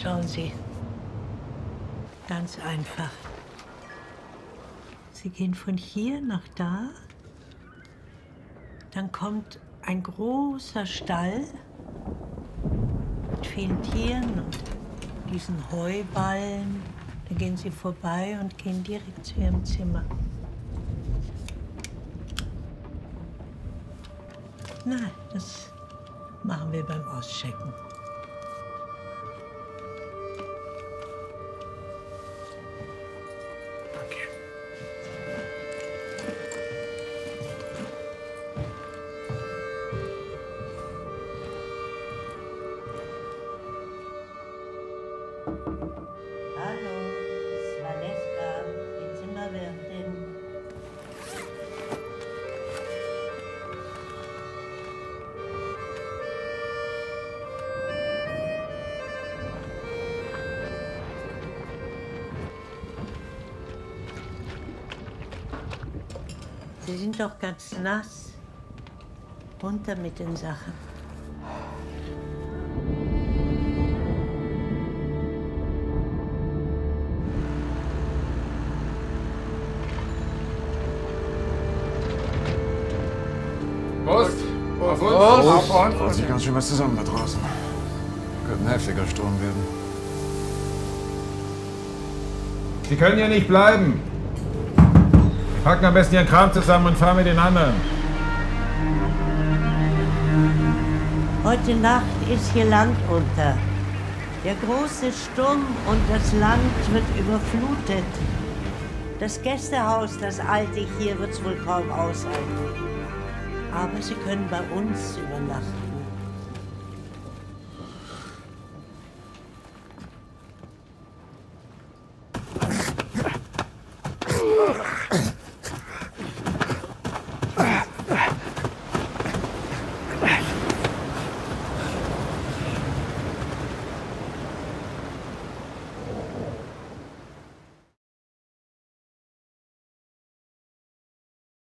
Schauen Sie. Ganz einfach. Sie gehen von hier nach da. Dann kommt ein großer Stall mit vielen Tieren und diesen Heuballen. Da gehen Sie vorbei und gehen direkt zu Ihrem Zimmer. Nein, das machen wir beim Auschecken. Hallo, das ist Valeska, die Zimmerwirtin. Sie sind doch ganz nass. Runter mit den Sachen. Prost! Auf uns! Prost! Auf uns! Braut sich ganz schön was zusammen da draußen. Könnte ein heftiger Sturm werden. Sie können hier nicht bleiben. Sie packen am besten Ihren Kram zusammen und fahren mit den anderen. Heute Nacht ist hier Land unter. Der große Sturm und das Land wird überflutet. Das Gästehaus, das alte hier, wird's wohl kaum aushalten. Aber Sie können bei uns übernachten.